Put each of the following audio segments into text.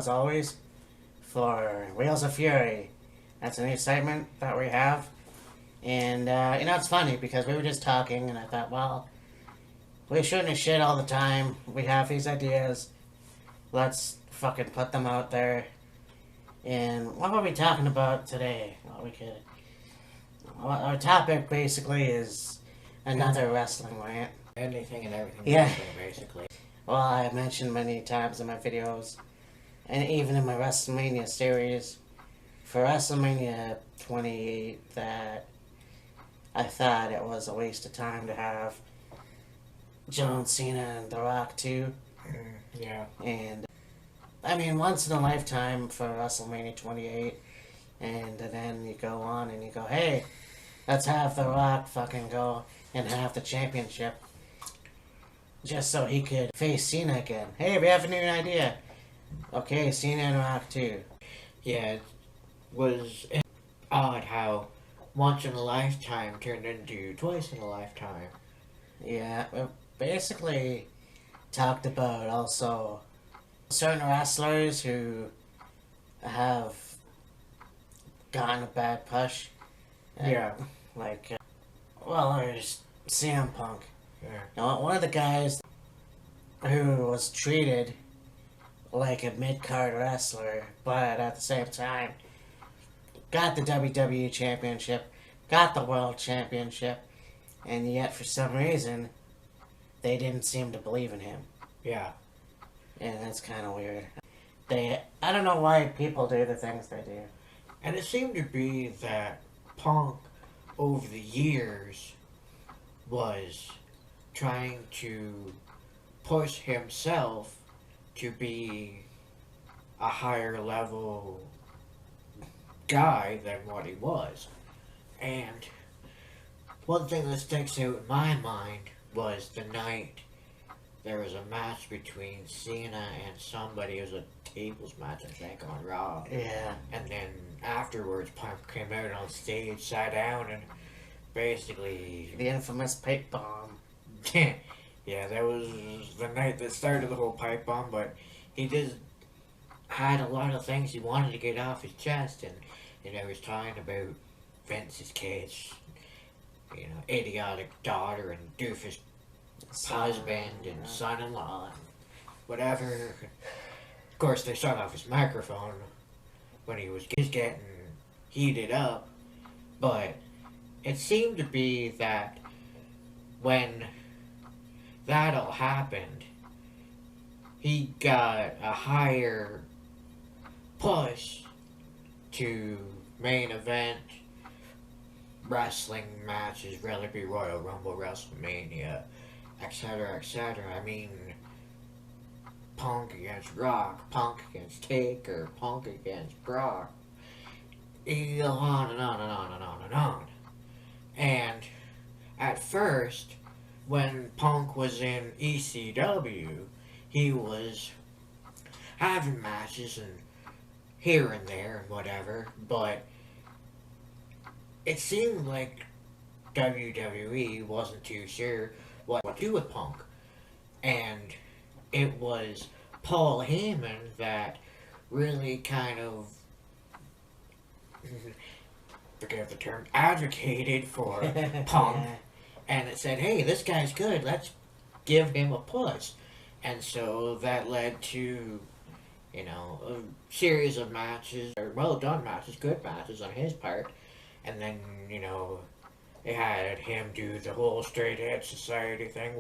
as always, for Wheels of Fury. That's a new segment that we have. And, it's funny because we were just talking, and I thought, well, we shouldn't shit all the time. We have these ideas. Let's fucking put them out there. And what are we talking about today? Our topic basically is another wrestling rant. Anything and everything. Yeah. Basically. Well, I mentioned many times in my videos, and even in my WrestleMania series, for WrestleMania 28, that I thought it was a waste of time to have John Cena and The Rock too. Yeah. And I mean, once in a lifetime for WrestleMania 28, and then you go on and you go, hey, let's have The Rock fucking go and have the championship. Just so he could face Cena again. Hey, we have a new idea. Okay, Cena and Rock too. Yeah, it was odd how once in a lifetime turned into twice in a lifetime. Yeah, we basically talked about also certain wrestlers who have gotten a bad push. Yeah. Like, there's CM Punk. Yeah. Now, one of the guys who was treated like a mid-card wrestler, but at the same time got the WWE Championship, got the World Championship, and yet for some reason they didn't seem to believe in him. Yeah. And that's kind of weird. I don't know why people do the things they do. And it seemed to be that Punk, over the years, was trying to push himself to be a higher level guy than what he was. And one thing that sticks out in my mind was the night there was a match between Cena and somebody. It was a tables match, I think, on Raw. Yeah. And then afterwards, Punk came out on stage, sat down, and basically... The infamous pipe bomb. Yeah, that was the night that started the whole pipe bomb, but he just had a lot of things he wanted to get off his chest, and, he was talking about Vince's kids, idiotic daughter and doofus husband and son-in-law and whatever. Of course, they shut off his microphone when he was just getting heated up, but it seemed to be that when that all happened, he got a higher push to main event wrestling matches, whether it be Royal Rumble, WrestleMania, etc., etc. I mean, Punk against Rock, Punk against Taker, Punk against Brock. You go on and on and on and on and on. And at first, when Punk was in ECW, he was having matches and here and there and whatever, but it seemed like WWE wasn't too sure what to do with Punk. And it was Paul Heyman that really kind of, forget the term, advocated for Punk. And it said, hey, this guy's good, let's give him a push. And so that led to, a series of matches, or well done matches, good matches on his part. And then, they had him do the whole straight edge society thing,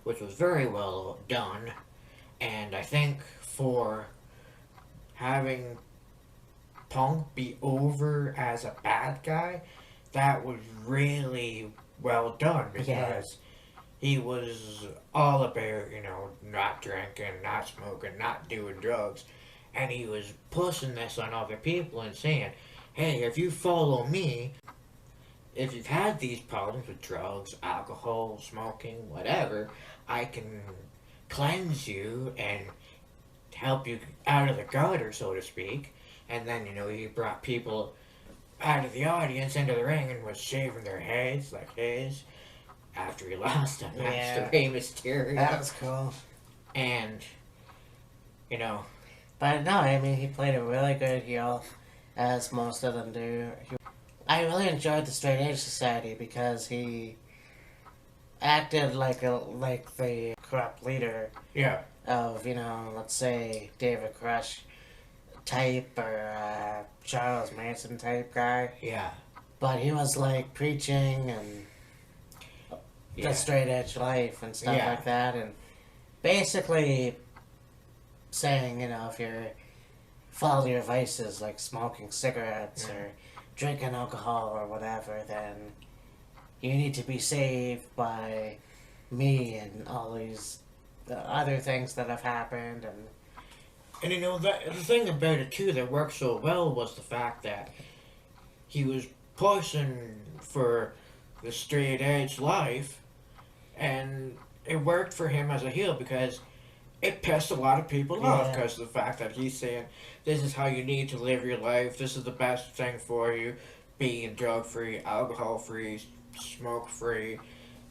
which was very well done. And I think for having Punk be over as a bad guy, that was really well done, because he was all about, not drinking, not smoking, not doing drugs, and he was pushing this on other people and saying, hey, if you follow me, if you've had these problems with drugs, alcohol, smoking, whatever, I can cleanse you and help you out of the gutter, so to speak. And then, he brought people out of the audience into the ring and was shaving their heads like his after he lost a match to Rey Mysterio. That was cool. And, But no, I mean, he played a really good heel, as most of them do. I really enjoyed the Straight Edge Society because he acted like the corrupt leader Yeah. of, let's say David Crush type or Charles Manson type guy. Yeah. But he was like preaching and the straight edge life and stuff like that, and basically saying, if you're follow your vices like smoking cigarettes or drinking alcohol or whatever, then you need to be saved by me and all these other things that have happened. And the thing about it too that worked so well was the fact that he was pushing for the straight edge life, and it worked for him as a heel because it pissed a lot of people off because of the fact that he's saying this is how you need to live your life, this is the best thing for you, being drug free, alcohol free, smoke free,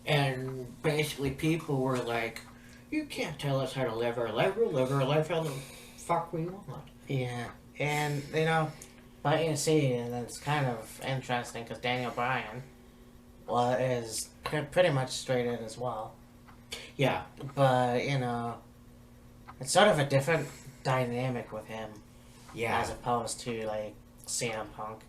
and basically people were like, you can't tell us how to live our life, we'll live our life how the fuck we want. Yeah, and but you see, and it's kind of interesting because Daniel Bryan is pretty much straight in as well. Yeah. But, it's sort of a different dynamic with him. Yeah. As opposed to, like, CM Punk.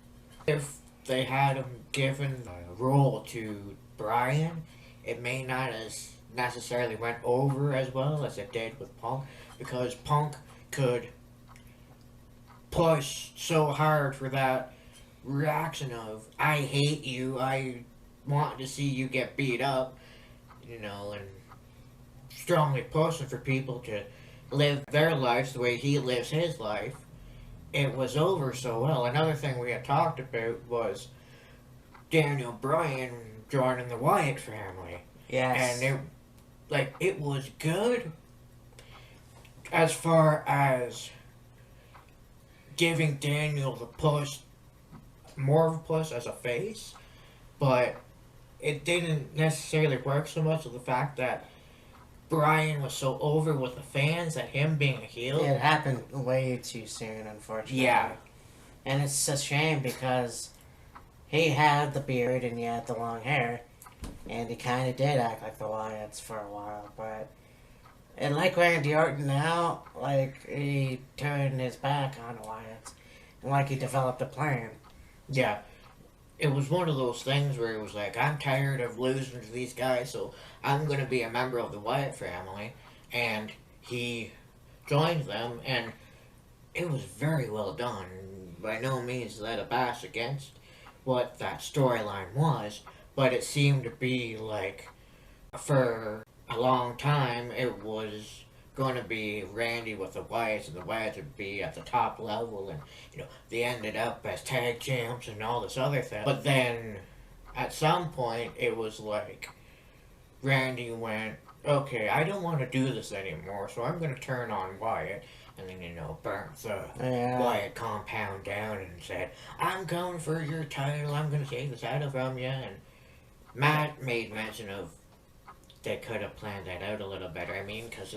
If they had him given a role to Bryan, it may not as necessarily went over as well as it did with Punk, because Punk could push so hard for that reaction of, I hate you, I want to see you get beat up, and strongly pushing for people to live their lives the way he lives his life. It was over so well. Another thing we had talked about was Daniel Bryan joining the Wyatt family. Yes. And it was good as far as giving Daniel the push, more of a push as a face, but it didn't necessarily work so much with the fact that Bryan was so over with the fans that him being a heel. It happened way too soon, unfortunately. Yeah. And it's a shame because he had the beard and he had the long hair, and he kind of did act like the Wyatts for a while, but... And like Randy Orton now, like, he turned his back on the Wyatts, and like he developed a plan. Yeah. It was one of those things where it was like, I'm tired of losing to these guys, so I'm going to be a member of the Wyatt family. And he joined them, and it was very well done. By no means let a bash against what that storyline was, but it seemed to be like, for a long time, it was going to be Randy with the Wyatts, and the Wyatts would be at the top level, and they ended up as tag champs and all this other thing. But then at some point it was like Randy went, okay, I don't want to do this anymore, so I'm going to turn on Wyatt, and then burnt the Wyatt compound down and said, I'm coming for your title, I'm going to take the title from you. And Matt made mention of they could have planned that out a little better. I mean, because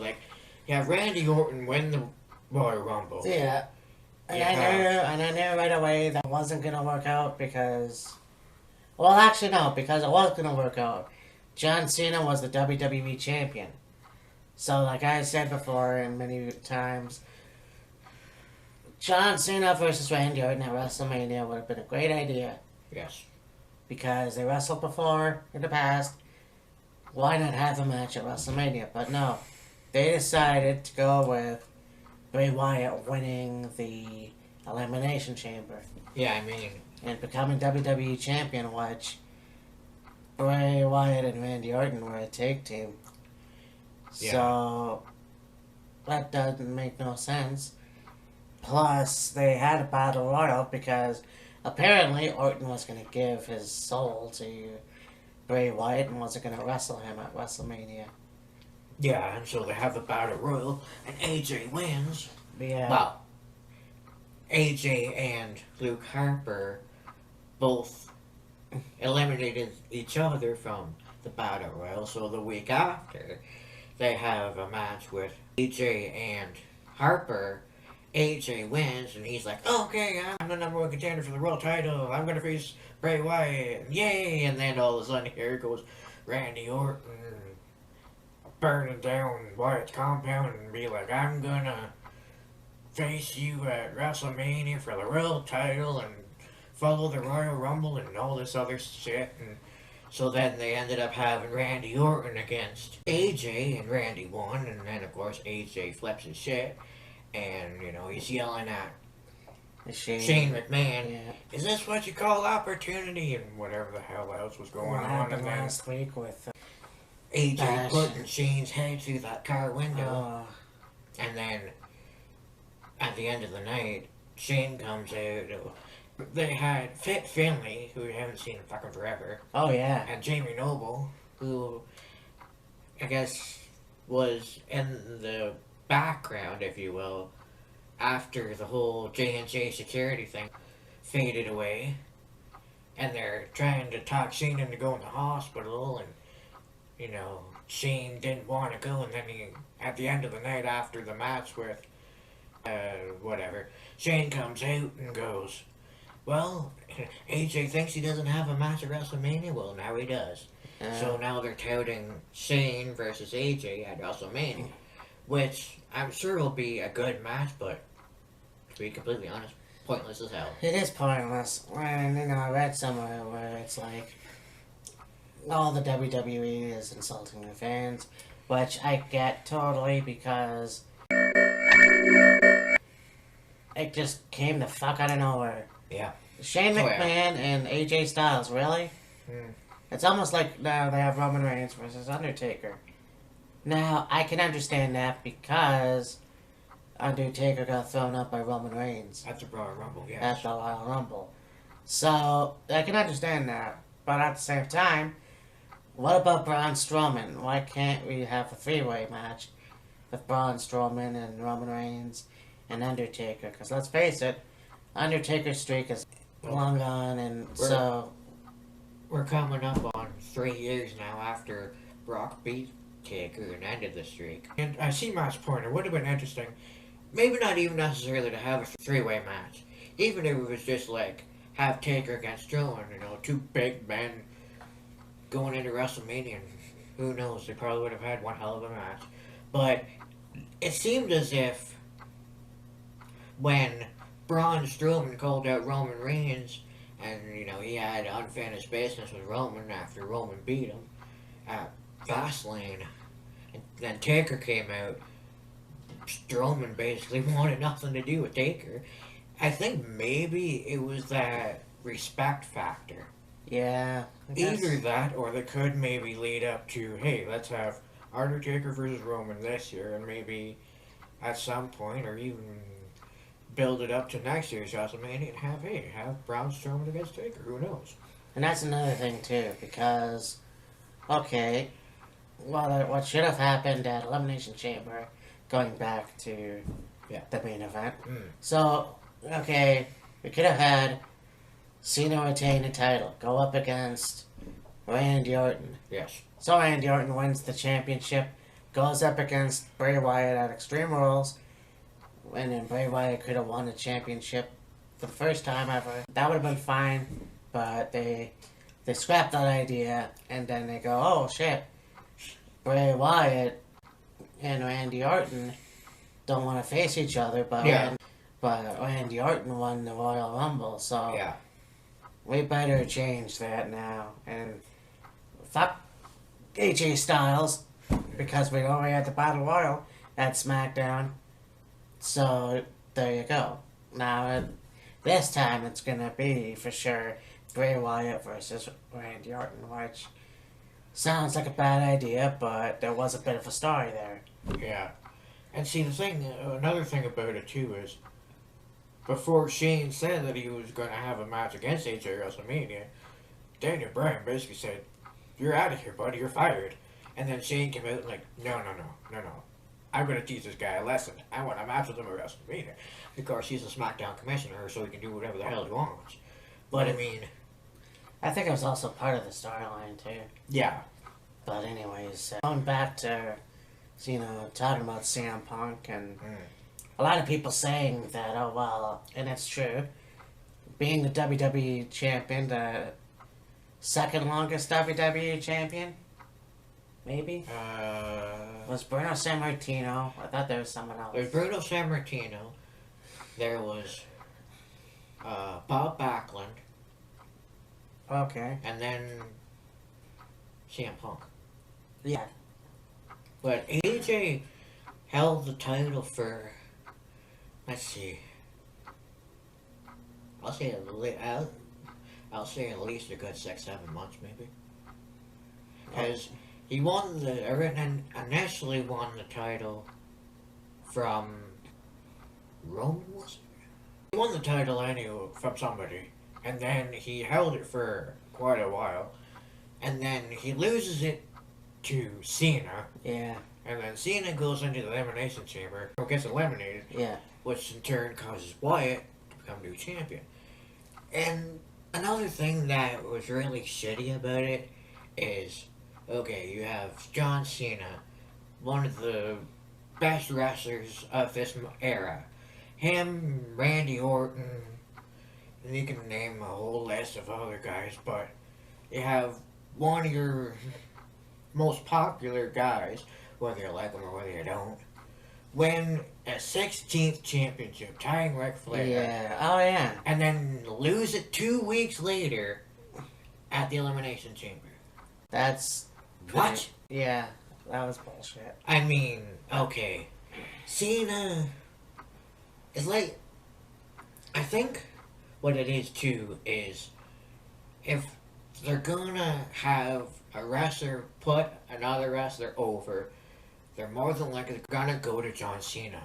Randy Orton win the Royal Rumble. Yeah. And I knew right away that wasn't going to work out because... Well, actually, no, because it was going to work out. John Cena was the WWE champion. So, like I said before and many times, John Cena versus Randy Orton at WrestleMania would have been a great idea. Yes. Because they wrestled before in the past. Why not have a match at WrestleMania? But no, they decided to go with Bray Wyatt winning the Elimination Chamber. Yeah, I mean... And becoming WWE Champion, which Bray Wyatt and Randy Orton were a tag team. Yeah. So, that doesn't make no sense. Plus, they had a battle royal because apparently Orton was going to give his soul to Bray Wyatt and wasn't going to wrestle him at WrestleMania. Yeah, and so they have the battle royal, and AJ wins. Yeah. Well, AJ and Luke Harper both eliminated each other from the battle royal, so the week after, they have a match with AJ and Harper AJ wins, and he's like, oh, okay, I'm the number one contender for the world title. I'm going to face Bray Wyatt. Yay! And then all of a sudden, here goes Randy Orton burning down Wyatt's compound and be like, I'm going to face you at WrestleMania for the world title and follow the Royal Rumble and all this other shit. And so then they ended up having Randy Orton against AJ, and Randy won. And then, of course, AJ flips his shit. And, you know, he's yelling at Shane McMahon, yeah. Is this what you call opportunity? And whatever the hell else was going What on. happened And then last week with AJ putting Shane's head through that car window. And then, at the end of the night, Shane comes out. They had Fit Finlay, who we haven't seen in fucking forever. Oh, yeah. And Jamie Noble, who I guess was in the background, if you will, after the whole J&J security thing faded away. And they're trying to talk Shane into going to the hospital, and, you know, Shane didn't want to go, and then he, at the end of the night after the match with, whatever, Shane comes out and goes, well, AJ thinks he doesn't have a match at WrestleMania. Well, now he does. So now they're touting Shane versus AJ at WrestleMania, which I'm sure will be a good match, but to be completely honest, pointless as hell. It is pointless. And, you know, I read somewhere where it's like, all the WWE is insulting their fans, which I get totally, because it just came the fuck out of nowhere. Yeah. Shane McMahon and AJ Styles, really? It's almost like now they have Roman Reigns versus Undertaker. Now, I can understand that because Undertaker got thrown up by Roman Reigns. At the Royal Rumble, yes. At the Royal Rumble. So, I can understand that. But at the same time, what about Braun Strowman? Why can't we have a three-way match with Braun Strowman and Roman Reigns and Undertaker? Because let's face it, Undertaker's streak is long gone, and we're coming up on 3 years now after Brock beat Taker and ended the streak. And I see Matt's point. It would have been interesting, maybe not even necessarily to have a three-way match, even if it was just like have Taker against Strowman, you know, two big men going into WrestleMania. And who knows? They probably would have had one hell of a match. But it seemed as if when Braun Strowman called out Roman Reigns, and, you know, he had unfinished business with Roman after Roman beat him at Fastlane, and then Taker came out, Strowman basically wanted nothing to do with Taker. I think maybe it was that respect factor. yeah. Either that, or they could maybe lead up to, hey, let's have Undertaker versus Roman this year, and maybe at some point, or even build it up to next year's WrestleMania and have Braun Strowman against Taker. Who knows? And that's another thing, too, because, okay, well, what should have happened at Elimination Chamber, going back to the main event. So, okay, we could have had Cena retain the title, go up against Randy Orton. Yes. So Randy Orton wins the championship, goes up against Bray Wyatt at Extreme Rules, and then Bray Wyatt could have won the championship for the first time ever. That would have been fine, but they scrapped that idea, and then they go, oh shit, Bray Wyatt and Randy Orton don't want to face each other, but Randy Orton won the Royal Rumble, so we better change that now. And fuck AJ Styles, because we already had the Battle Royal at SmackDown. So, there you go. Now, this time it's gonna be, for sure, Bray Wyatt versus Randy Orton, which sounds like a bad idea, but there was a bit of a story there. Yeah. And see, another thing about it, too, is before Shane said that he was going to have a match against AJ at WrestleMania, Daniel Bryan basically said, you're out of here, buddy, you're fired. And then Shane came out and like, no. I'm going to teach this guy a lesson. I want a match with him at WrestleMania. Of course, he's a SmackDown commissioner, so he can do whatever the hell he wants. But, I mean, I think it was also part of the storyline, too. Yeah. But anyways, going back to, you know, talking about CM Punk and a lot of people saying that, oh, well, and it's true, being the WWE champion, the second longest WWE champion, maybe? Was Bruno Sammartino. I thought there was someone else. There's Bruno Sammartino. There was Bob Backlund. Okay. And then CM Punk. Yeah. But AJ held the title for, let's see, I'll say at least a good 6-7 months maybe. Because he initially won the title from Roman, was it? He won the title anyway from somebody, and then he held it for quite a while, and then he loses it to Cena. Yeah. And then Cena goes into the Elimination Chamber, or gets eliminated, Yeah. which in turn causes Wyatt to become new champion. And another thing that was really shitty about it is, okay, you have John Cena, one of the best wrestlers of this era. Him, Randy Orton, and you can name a whole list of other guys, but you have one of your most popular guys, whether you like them or whether you don't, win a 16th championship, tying Ric Flair. Yeah. Oh, yeah. And then lose it 2 weeks later at the Elimination Chamber. That's... What? Yeah. That was bullshit. I mean, okay. Cena is like... I think what it is, too, is if they're gonna have a wrestler put another wrestler over, they're more than likely gonna go to John Cena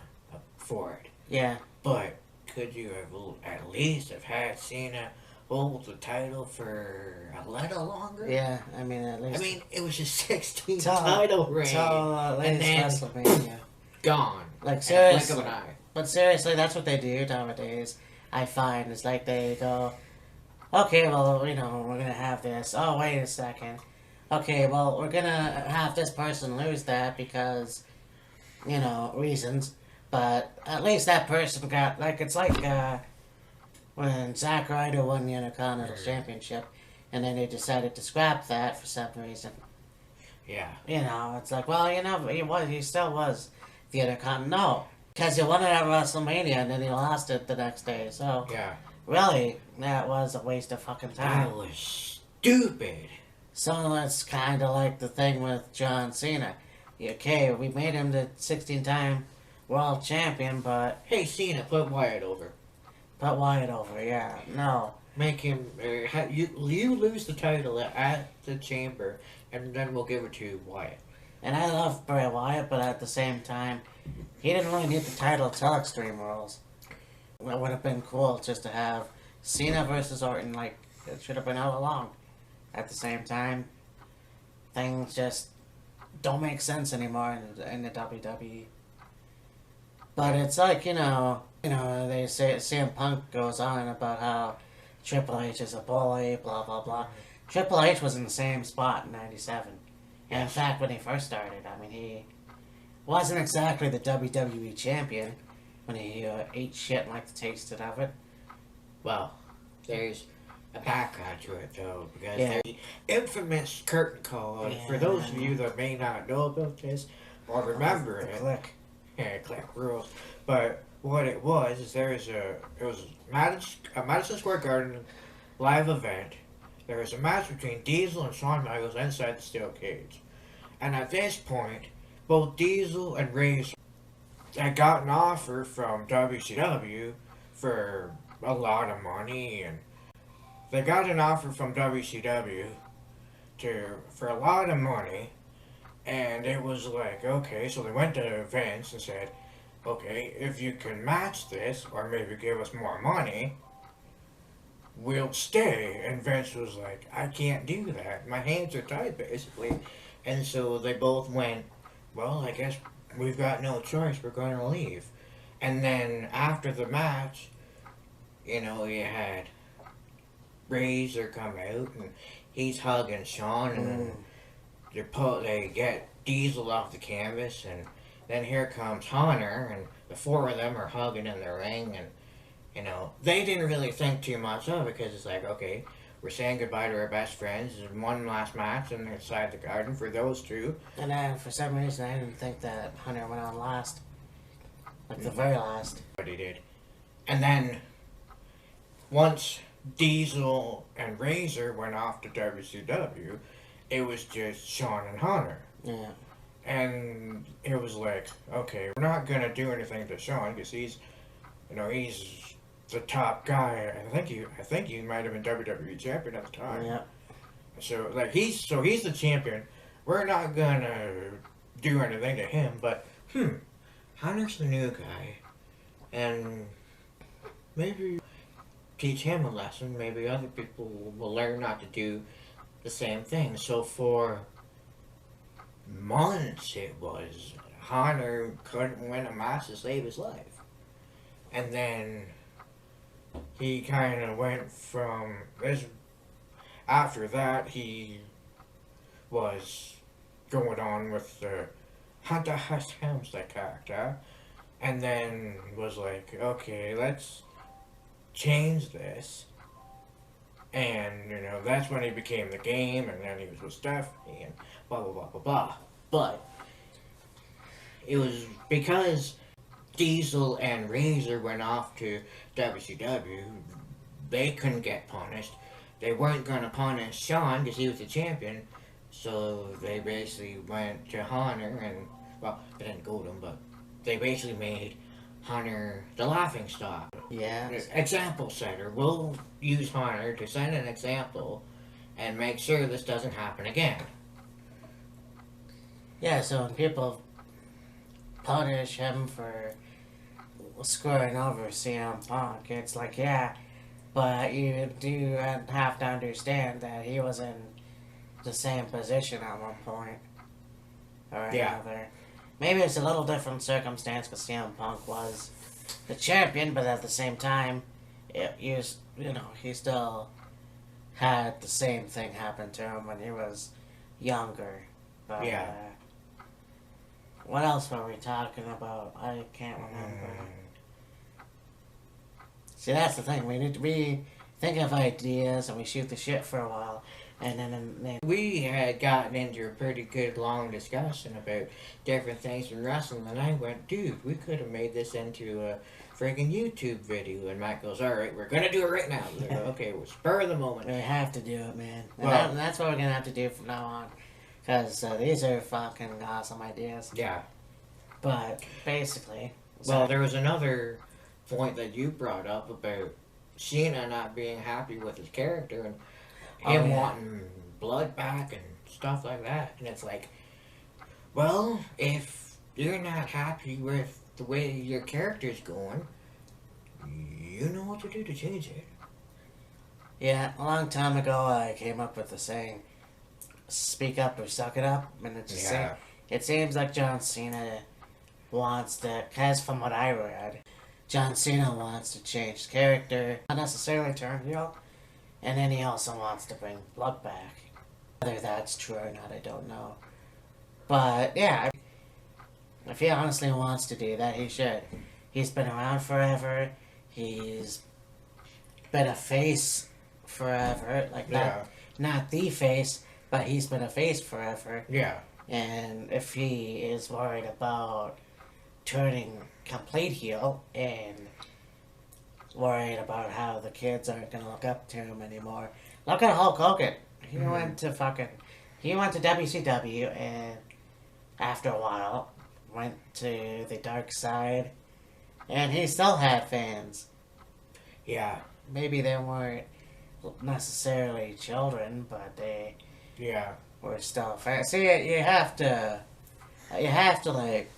for it. Yeah. But could you have at least have had Cena hold the title for a little longer? Yeah, I mean, at least... I mean, it was his 16th title reign. And then WrestleMania. Gone. Like, seriously. Blink of an eye. But seriously, that's what they do nowadays, I find. It's like they go, okay, well, you know, we're going to have this. Oh, wait a second. Okay, well, we're going to have this person lose that because, you know, reasons. But at least that person got, like, it's like when Zack Ryder won the Intercontinental Championship, and then they decided to scrap that for some reason. Yeah. You know, it's like, well, you know, he still was the Intercontinental. No, because he won it at WrestleMania, and then he lost it the next day. So, Yeah. really, that was a waste of fucking time. That was stupid. So it's kind of like the thing with John Cena. Okay, we made him the 16-time world champion, but Hey, Cena, put Wyatt over. put Wyatt over, yeah. No. Make him... you lose the title at the chamber, and then we'll give it to Wyatt. And I love Bray Wyatt, but at the same time, he didn't really need the title till Extreme Rules. It would have been cool just to have Cena versus Orton, like, it should have been all along. At the same time, things just don't make sense anymore in the WWE. But it's like, you know, they say CM Punk goes on about how Triple H is a bully, blah, blah, blah. Triple H was in the same spot in 97. And in fact, when he first started, I mean, he wasn't exactly the WWE champion when he ate shit and liked the taste of it. Well, there's a background to it, though, because Yeah. there's the infamous curtain call. And for those of you that may not know about this or remember it, Click. yeah, click rules. But what it was is it was a Madison Square Garden live event. There was a match between Diesel and Shawn Michaels inside the steel cage. And at this point, both Diesel and Reigns had got an offer from WCW for a lot of money, and they got an offer from WCW for a lot of money, and it was like, okay, so they went to Vince and said, okay, if you can match this, or maybe give us more money, we'll stay. And Vince was like, I can't do that. My hands are tied, basically. And so they both went, well, I guess we've got no choice. We're going to leave. And then after the match, you know, you had Razor come out, and he's hugging Shawn, and they get Diesel off the canvas, and then here comes Hunter, and the four of them are hugging in the ring, and they didn't really think too much of it because it's like, okay, we're saying goodbye to our best friends. There's one last match inside the garden for those two. And then for some reason, I didn't think that Hunter went on last, like the very last. But he did. And then once Diesel and Razor went off to WCW, it was just Shawn and Hunter. Yeah. And it was like, okay, we're not gonna do anything to Shawn because he's the top guy. I think he might have been WWE champion at the time. Yeah. So like he's the champion. We're not gonna do anything to him, but Hunter's the new guy, and maybe teach him a lesson. Maybe other people will learn not to do the same thing. So for months it was Hunter couldn't win a match to save his life, and then he kind of went from this. After that, he was going on with the Hunter Hearst Helmsley character, and then was like, okay, let's change this. And, that's when he became the Game, and then he was with Stephanie, and blah, blah, blah, blah, blah. But it was because Diesel and Razor went off to WCW, they couldn't get punished. They weren't going to punish Shawn because he was the champion, so they basically went to Hunter, and, well, they didn't go to him, but they basically made Hunter the laughingstock. Yeah. Example setter. We'll use Hunter to set an example and make sure this doesn't happen again. Yeah, so when people punish him for scoring over CM Punk, it's like, yeah, but you do have to understand that he was in the same position at one point or another. Maybe it's a little different circumstance because CM Punk was the champion, but at the same time, he still had the same thing happen to him when he was younger. But, what else were we talking about? I can't remember. See, that's the thing. We think of ideas and we shoot the shit for a while, and then we had gotten into a pretty good long discussion about different things in wrestling, and I went, dude, we could have made this into a friggin' YouTube video. And Matt goes, all right, we're gonna do it right now. Go, okay, we'll spur of the moment. we have to do it, man. And Well, that's what we're gonna have to do from now on, because these are fucking awesome ideas. Yeah. But basically, Well, there was another point that you brought up about Cena not being happy with his character and him wanting blood back and stuff like that. And it's like, well, if you're not happy with the way your character's going, you know what to do to change it. Yeah, a long time ago I came up with the saying, speak up or suck it up. And it's just saying, it seems like John Cena wants to, because from what I read, John Cena wants to change his character, not necessarily turn heel, and then he also wants to bring blood back. Whether that's true or not, I don't know. But yeah, if he honestly wants to do that, he should. He's been around forever. He's been a face forever. Like, not the face, but he's been a face forever. Yeah. And if he is worried about turning complete heel and worried about how the kids aren't going to look up to him anymore, look at Hulk Hogan. He went to WCW, and after a while went to the dark side, and he still had fans. Yeah. Maybe they weren't necessarily children, but they were still fans. See, you have to like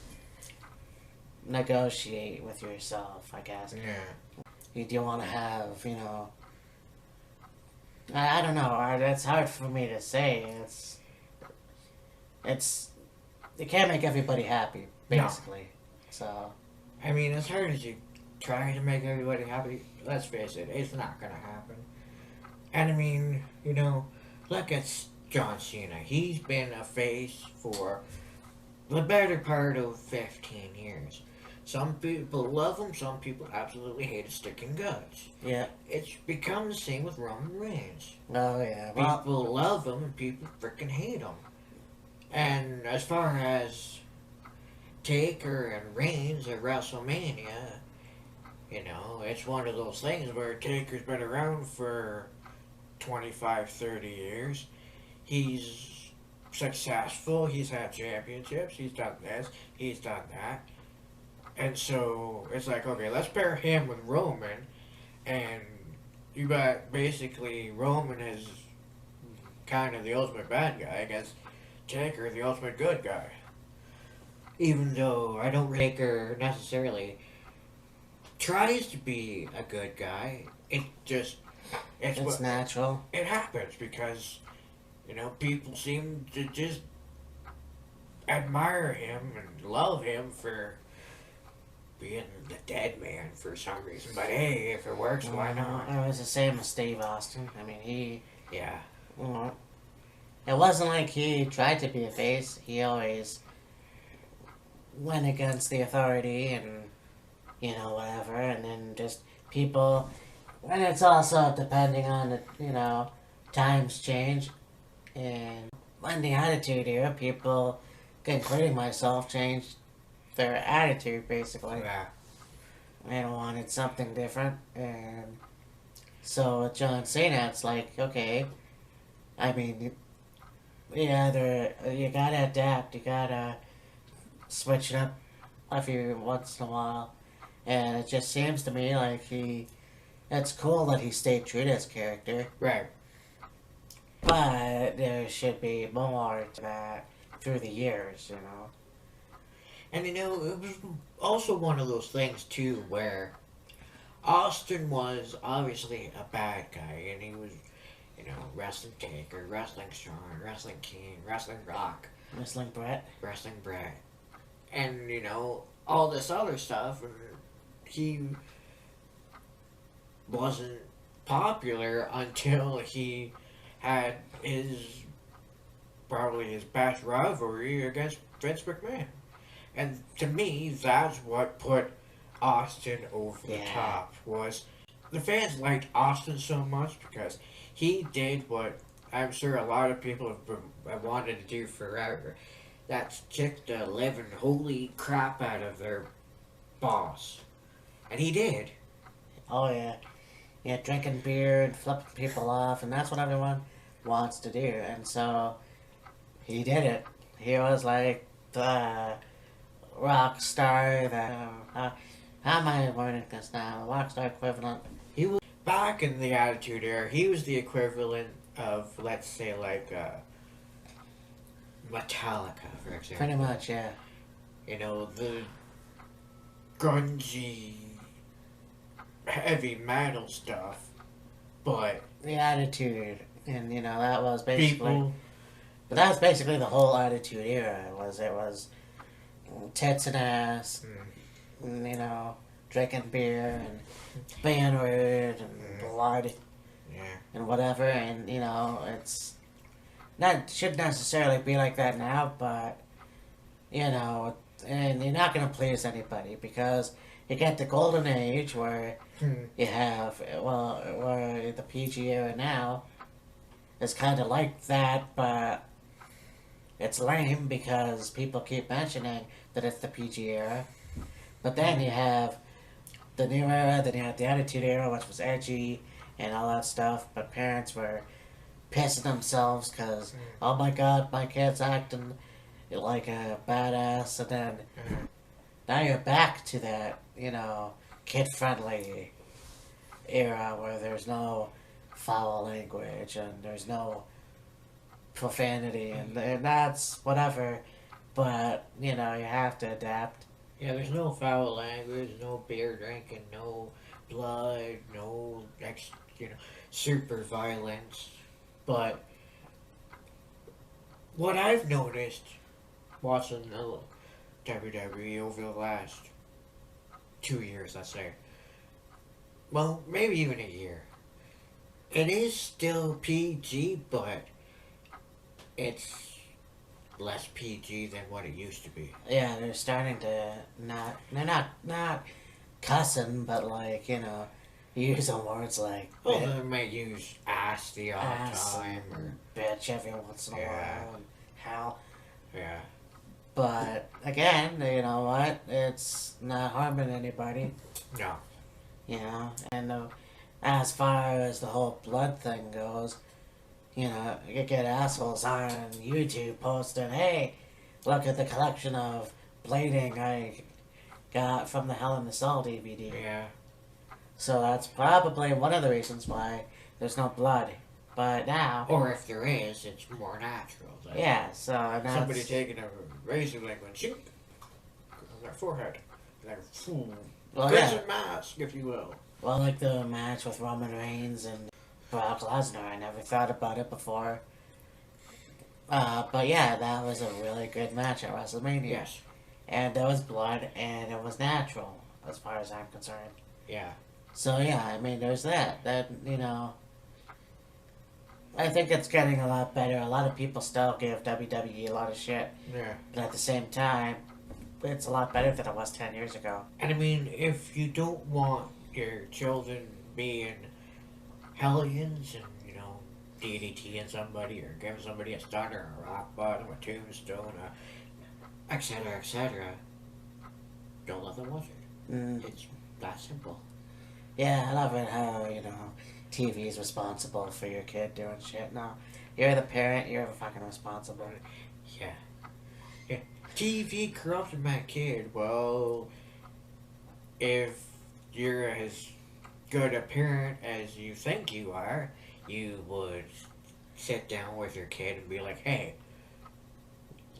negotiate with yourself, I guess. Yeah. You do want to have, I don't know. That's hard for me to say. You can't make everybody happy, basically. No. So. I mean, as hard as you try to make everybody happy, let's face it, it's not gonna happen. And I mean, look at John Cena. He's been a face for the better part of 15 years. Some people love him, some people absolutely hate his sticking guts. Yeah. It's become the same with Roman Reigns. Oh yeah. Well, People love him and people freaking hate him. And as far as Taker and Reigns at WrestleMania, you know, it's one of those things where Taker's been around for 25, 30 years. He's successful, he's had championships, he's done this, he's done that. And so it's like, okay, let's pair him with Roman, and you got basically Roman is kind of the ultimate bad guy against Taker, the ultimate good guy. Even though I don't think Taker necessarily tries to be a good guy, it just it's natural. it happens because you know people seem to just admire him and love him for being the dead man for some reason. But hey, if it works, why not? It was the same as Steve Austin. I mean, he. Yeah. Well, it wasn't like he tried to be a face. He always went against the authority and, you know, whatever. And then just people. And it's also depending on, the, you know, times change. And when the Attitude Era, people, including myself, changed their attitude, basically. Yeah. They wanted something different. And so with John Cena, it's like, okay, I mean, you gotta adapt, you gotta switch it up a few once in a while. And it just seems to me like it's cool that he stayed true to his character. Right. But there should be more to that through the years, you know. And you know, it was also one of those things too where Austin was obviously a bad guy, and he was, you know, wrestling Taker, wrestling Shawn, wrestling King, wrestling Rock, Wrestling Brett. wrestling Brett, and you know all this other stuff, and he wasn't popular until he had probably his best rivalry against Vince McMahon. And to me, that's what put Austin over the top. Was the fans liked Austin so much because he did what I'm sure a lot of people have wanted to do forever. That's kick the living holy crap out of their boss, and he did. Oh yeah, yeah, drinking beer and flipping people off, and that's what everyone wants to do. And so he did it. He was like the rock star. How am I wording this now? Rock star equivalent. He was back in the Attitude Era. He was the equivalent of, let's say, like Metallica, for example. Pretty much, yeah. You know, the grungy, heavy metal stuff, but The attitude, and you know that was basically. people, But that was basically the whole Attitude Era. It was tits and ass, and, you know, drinking beer and being rude and blood yeah, and whatever. And you know, it's not should necessarily be like that now, but you know, and you're not gonna please anybody because you get the golden age where you have where the PG era now is kind of like that, but it's lame because people keep mentioning that it's the PG era. But then you have the new era, then you have the Attitude Era, which was edgy and all that stuff. But parents were pissing themselves because, oh my god, my kid's acting like a badass. And then now you're back to that, you know, kid-friendly era where there's no foul language and there's no profanity and that's whatever. But, you know, you have to adapt. yeah. There's no foul language, no beer drinking, no blood, no super violence. But what I've noticed watching the WWE over the last 2 years, let's say, well, maybe even a year, it is still PG, but it's less PG than what it used to be. Yeah, they're starting to they're not cussing, but like, using words like Well, they may use ass the odd ass time, or and bitch every once in a Yeah. while and hell. yeah, But again, you know what? It's not harming anybody, no, And as far as the whole blood thing goes, you get assholes on YouTube posting, "Hey, look at the collection of blading I got from the Hell in the Cell DVD." yeah. So that's probably one of the reasons why there's no blood. But now, Or if there is, it's more natural. Like yeah, so that's, somebody taking a razor blade and shoot on their forehead. Like, well, prison yeah. mask, if you will. Well, like the match with Roman Reigns and Brock Lesnar, I never thought about it before. But yeah, that was a really good match at WrestleMania. Yes. And there was blood, and it was natural, as far as I'm concerned. Yeah. So yeah, I mean, there's that. I think it's getting a lot better. A lot of people still give WWE a lot of shit. Yeah. But at the same time, it's a lot better than it was 10 years ago. And I mean, if you don't want your children being hellions and, DDTing somebody or giving somebody a stunner, a rock bottom, a tombstone, etc., etc., don't let them watch it. Mm. It's that simple. Yeah, I love it how, TV is responsible for your kid doing shit. No, you're the parent, you're fucking responsible. Yeah. Yeah. TV corrupted my kid. Well, if you're as good a parent as you think you are, you would sit down with your kid and be like, "Hey,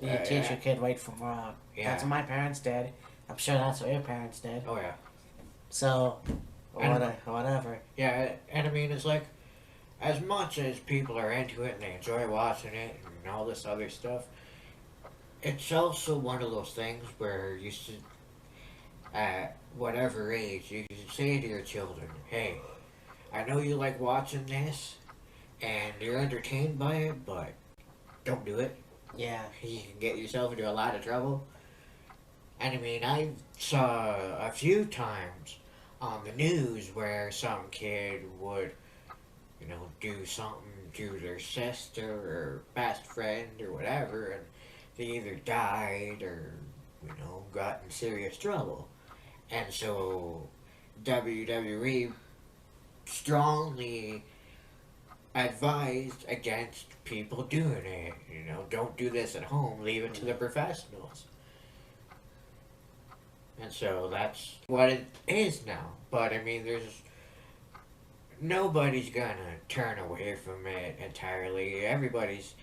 You teach your kid right from wrong." Yeah. That's what my parents did. I'm sure that's what your parents did. oh yeah, So, And- whatever. yeah." And I mean, it's like, as much as people are into it and they enjoy watching it and all this other stuff, it's also one of those things where you should, at whatever age, you should say to your children, "Hey, I know you like watching this, and you're entertained by it, but don't do it. Yeah. You can get yourself into a lot of trouble." And I mean, I saw a few times on the news where some kid would, do something to their sister or best friend or whatever, and they either died or, got in serious trouble. And so WWE strongly advised against people doing it. Don't do this at home. Leave it to the professionals. And so that's what it is now. But I mean, nobody's gonna turn away from it entirely. Everybody's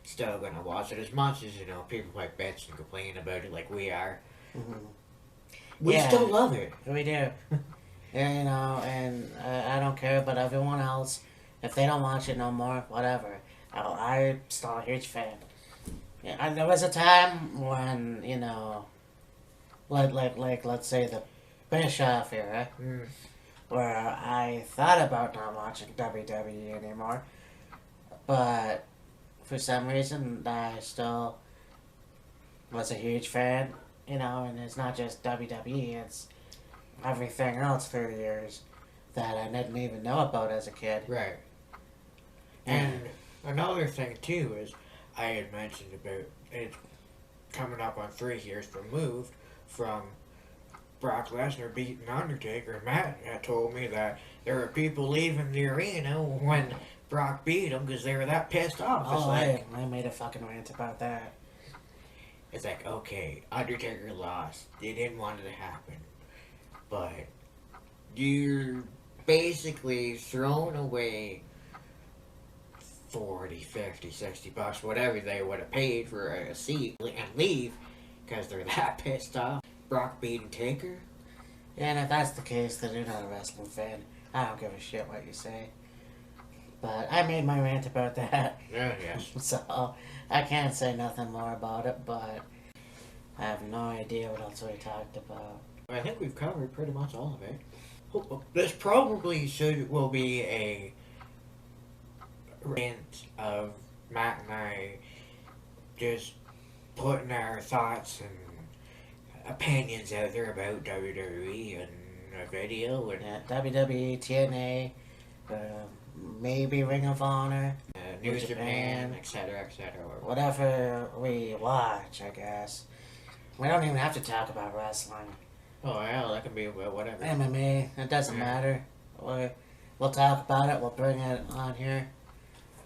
still gonna watch it as much as, people like bitch and complain about it like we are. Mm-hmm. We Yeah. still love it. We do. And, and I don't care about everyone else. If they don't watch it no more, whatever. I'm still a huge fan. Yeah, and there was a time when, let's say the Bischoff era, Mm. where I thought about not watching WWE anymore. But for some reason, I still was a huge fan, and it's not just WWE, it's everything else through the years that I didn't even know about as a kid. Right. And another thing too is I had mentioned about it coming up on 3 years removed from Brock Lesnar beating Undertaker. Matt had told me that there were people leaving the arena when Brock beat him because they were that pissed off. It's like, I made a fucking rant about that. it's like, okay, Undertaker lost. They didn't want it to happen. But you're basically throwing away 40, 50, 60 bucks, whatever they would have paid for a seat, and leave because they're that pissed off. Brock beating Taker? And if that's the case, then you're not a wrestling fan. I don't give a shit what you say. But I made my rant about that. Yeah, yes. So I can't say nothing more about it, but I have no idea what else we talked about. I think we've covered pretty much all of it. This probably will be a rant of Matt and I just putting our thoughts and opinions out there about WWE and a video and Yeah, WWE, TNA, uh, maybe Ring of Honor, New Japan, etc., etc. whatever we watch, I guess. We don't even have to talk about wrestling. Oh, hell, that can be whatever. MMA, it doesn't Yeah. matter. We'll talk about it, we'll bring it on here.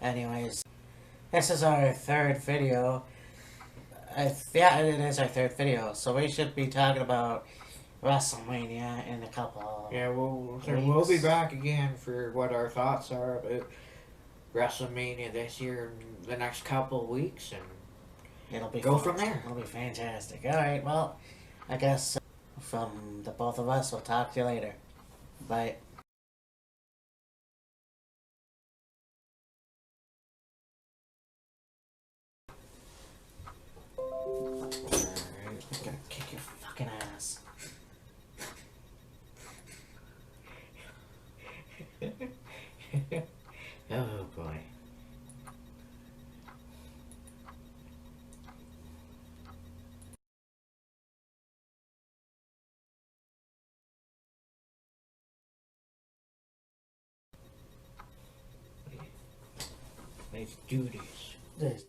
Anyways, this is our third video. Yeah, it is our third video, so we should be talking about WrestleMania in a couple. Yeah, we'll be back again for what our thoughts are about WrestleMania this year in the next couple of weeks, and It'll be go fun. from there. It'll be fantastic. All right, well, I guess from the both of us, we'll talk to you later. Bye. I'm gonna kick your fucking ass. Oh boy. Let's do this. This